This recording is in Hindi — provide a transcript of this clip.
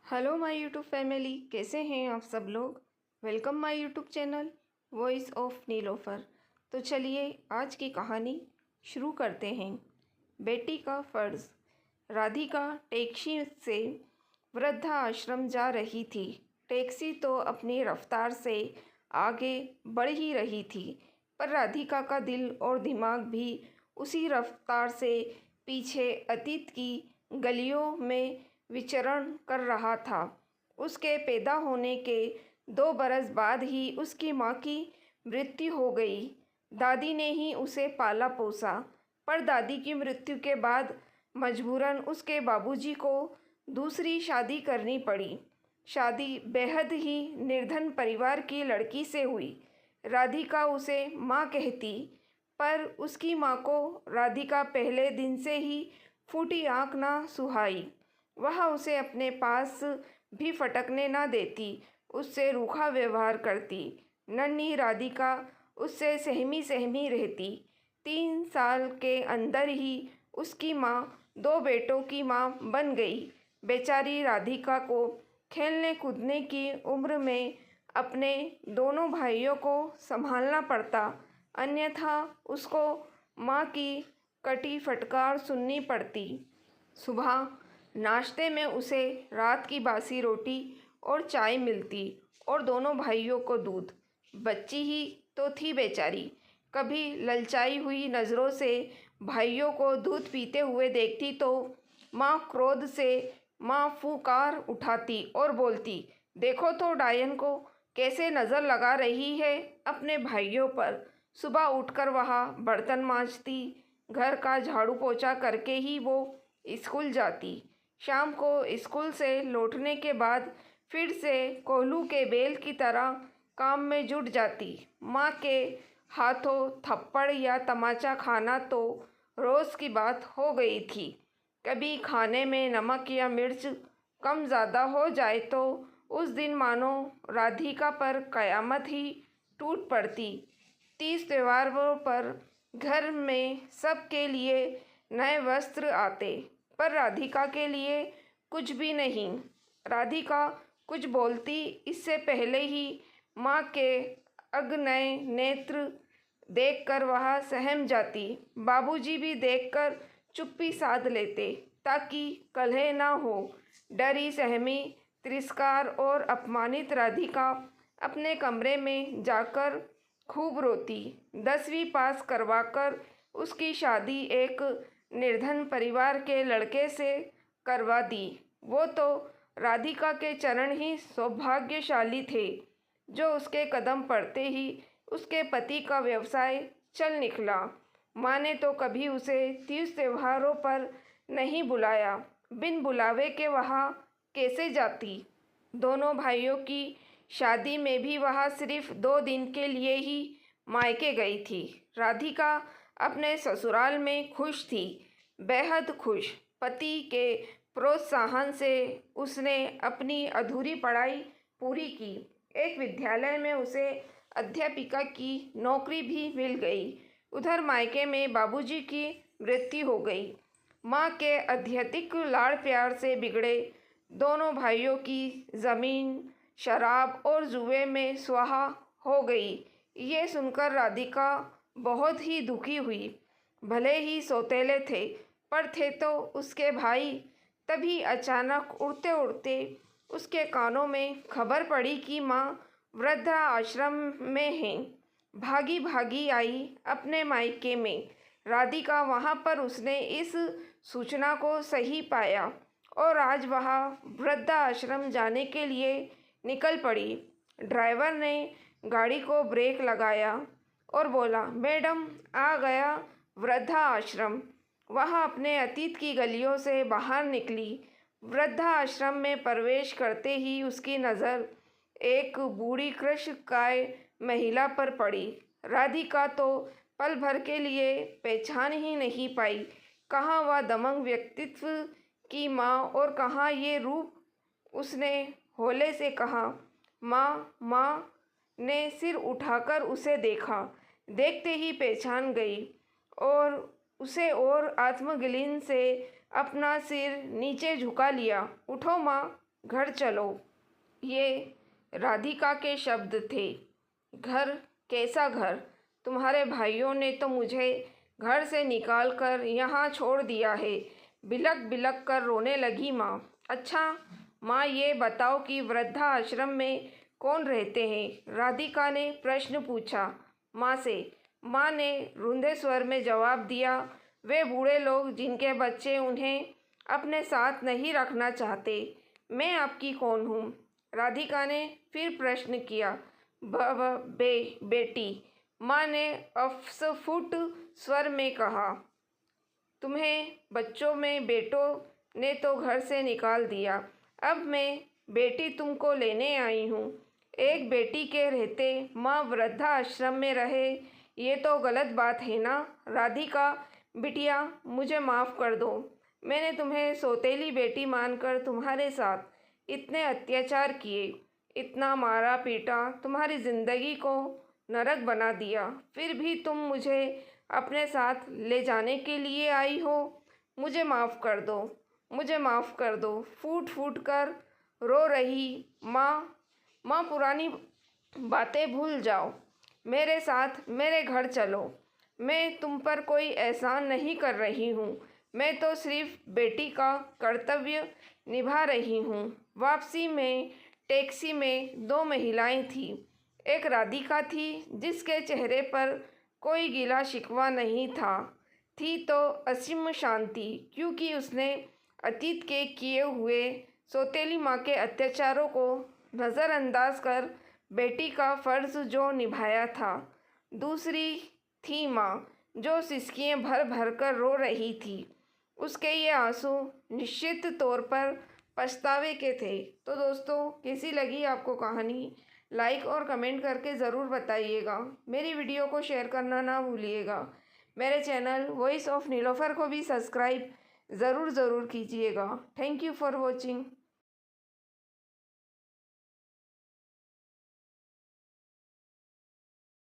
हेलो माय यूट्यूब फैमिली, कैसे हैं आप सब लोग। Welcome my YouTube channel voice of Nilofar. तो चलिए आज की कहानी शुरू करते हैं। बेटी का फ़र्ज़। राधिका टैक्सी से वृद्धा आश्रम जा रही थी। टैक्सी तो अपनी रफ्तार से आगे बढ़ ही रही थी, पर राधिका का दिल और दिमाग भी उसी रफ्तार से पीछे अतीत की गलियों में विचरण कर रहा था। उसके पैदा होने के 2 बरस बाद ही उसकी माँ की मृत्यु हो गई। दादी ने ही उसे पाला पोसा, पर दादी की मृत्यु के बाद मजबूरन उसके बाबूजी को दूसरी शादी करनी पड़ी। शादी बेहद ही निर्धन परिवार की लड़की से हुई। राधिका उसे माँ कहती, पर उसकी माँ को राधिका पहले दिन से ही फूटी आँख ना सुहाई। वह उसे अपने पास भी फटकने न देती, उससे रूखा व्यवहार करती। नन्ही राधिका उससे सहमी सहमी रहती। 3 साल के अंदर ही उसकी माँ 2 बेटों की माँ बन गई। बेचारी राधिका को खेलने कूदने की उम्र में अपने दोनों भाइयों को संभालना पड़ता, अन्यथा उसको माँ की कटी फटकार सुननी पड़ती। सुबह नाश्ते में उसे रात की बासी रोटी और चाय मिलती और दोनों भाइयों को दूध। बच्ची ही तो थी बेचारी, कभी ललचाई हुई नज़रों से भाइयों को दूध पीते हुए देखती तो माँ क्रोध से माँ फूंकार उठाती और बोलती, देखो तो डायन को कैसे नज़र लगा रही है अपने भाइयों पर। सुबह उठकर वह बर्तन मांजती, घर का झाड़ू पोछा करके ही वो स्कूल जाती। शाम को स्कूल से लौटने के बाद फिर से कोल्हू के बैल की तरह काम में जुट जाती। माँ के हाथों थप्पड़ या तमाचा खाना तो रोज़ की बात हो गई थी। कभी खाने में नमक या मिर्च कम ज़्यादा हो जाए तो उस दिन मानो राधिका पर कयामत ही टूट पड़ती। 30 त्योहारों पर घर में सबके लिए नए वस्त्र आते, पर राधिका के लिए कुछ भी नहीं। राधिका कुछ बोलती इससे पहले ही माँ के अग्नय नेत्र देखकर वह सहम जाती। बाबूजी भी देखकर चुप्पी साध लेते ताकि कलह ना हो। डरी सहमी तिरस्कार और अपमानित राधिका अपने कमरे में जाकर खूब रोती। 10वीं पास करवाकर उसकी शादी एक निर्धन परिवार के लड़के से करवा दी। वो तो राधिका के चरण ही सौभाग्यशाली थे, जो उसके कदम पड़ते ही उसके पति का व्यवसाय चल निकला। माँ ने तो कभी उसे 30 त्योहारों पर नहीं बुलाया, बिन बुलावे के वहाँ कैसे जाती। दोनों भाइयों की शादी में भी वह सिर्फ 2 दिन के लिए ही मायके गई थी। राधिका अपने ससुराल में खुश थी, बेहद खुश। पति के प्रोत्साहन से उसने अपनी अधूरी पढ़ाई पूरी की। एक विद्यालय में उसे अध्यापिका की नौकरी भी मिल गई। उधर मायके में बाबूजी की मृत्यु हो गई। माँ के अत्यधिक लाड़ प्यार से बिगड़े दोनों भाइयों की ज़मीन शराब और जुए में स्वाहा हो गई। ये सुनकर राधिका बहुत ही दुखी हुई। भले ही सौतेले थे, पर थे तो उसके भाई। तभी अचानक उड़ते उड़ते उसके कानों में खबर पड़ी कि माँ वृद्धा आश्रम में हैं। भागी भागी आई अपने मायके में। राधिका वहाँ पर उसने इस सूचना को सही पाया और आज वह वृद्धा आश्रम जाने के लिए निकल पड़ी। ड्राइवर ने गाड़ी को ब्रेक लगाया और बोला, मैडम आ गया वृद्धा आश्रम। वह अपने अतीत की गलियों से बाहर निकली। वृद्धा आश्रम में प्रवेश करते ही उसकी नज़र एक बूढ़ी कृशकाय महिला पर पड़ी। राधिका तो पल भर के लिए पहचान ही नहीं पाई, कहाँ वह दमंग व्यक्तित्व की माँ और कहाँ ये रूप। उसने हौले से कहा, माँ। माँ ने सिर उठाकर उसे देखा, देखते ही पहचान गई और उसे और आत्मग्लीन से अपना सिर नीचे झुका लिया। उठो माँ, घर चलो। ये राधिका के शब्द थे। घर? कैसा घर? तुम्हारे भाइयों ने तो मुझे घर से निकाल कर यहाँ छोड़ दिया है। बिलक बिलक कर रोने लगी माँ। अच्छा माँ, ये बताओ कि वृद्धा आश्रम में कौन रहते हैं? राधिका ने प्रश्न पूछा माँ से। माँ ने रुंधे स्वर में जवाब दिया, वे बूढ़े लोग जिनके बच्चे उन्हें अपने साथ नहीं रखना चाहते। मैं आपकी कौन हूँ? राधिका ने फिर प्रश्न किया। बेटी, माँ ने अस्फुट स्वर में कहा। तुम्हें बच्चों में बेटों ने तो घर से निकाल दिया, अब मैं बेटी तुमको लेने आई हूँ। एक बेटी के रहते माँ वृद्धा आश्रम में रहे, ये तो गलत बात है ना? राधिका बिटिया, मुझे माफ़ कर दो। मैंने तुम्हें सौतेली बेटी मानकर तुम्हारे साथ इतने अत्याचार किए, इतना मारा पीटा, तुम्हारी ज़िंदगी को नरक बना दिया, फिर भी तुम मुझे अपने साथ ले जाने के लिए आई हो। मुझे माफ़ कर दो, मुझे माफ़ कर दो। फूट फूट कर रो रही माँ पुरानी बातें भूल जाओ, मेरे साथ मेरे घर चलो। मैं तुम पर कोई एहसान नहीं कर रही हूँ, मैं तो सिर्फ बेटी का कर्तव्य निभा रही हूँ। वापसी में टैक्सी में दो महिलाएं थीं। एक राधिका थी जिसके चेहरे पर कोई गिला शिकवा नहीं था, थी तो असीम शांति, क्योंकि उसने अतीत के किए हुए सौतेली माँ के अत्याचारों को नज़रअंदाज कर बेटी का फ़र्ज़ जो निभाया था। दूसरी थी माँ जो सिसकियाँ भर भर कर रो रही थी। उसके ये आंसू निश्चित तौर पर पछतावे के थे। तो दोस्तों, कैसी लगी आपको कहानी? लाइक और कमेंट करके ज़रूर बताइएगा। मेरी वीडियो को शेयर करना ना भूलिएगा। मेरे चैनल वॉइस ऑफ नीलोफर को भी सब्सक्राइब ज़रूर कीजिएगा। Thank you for watching.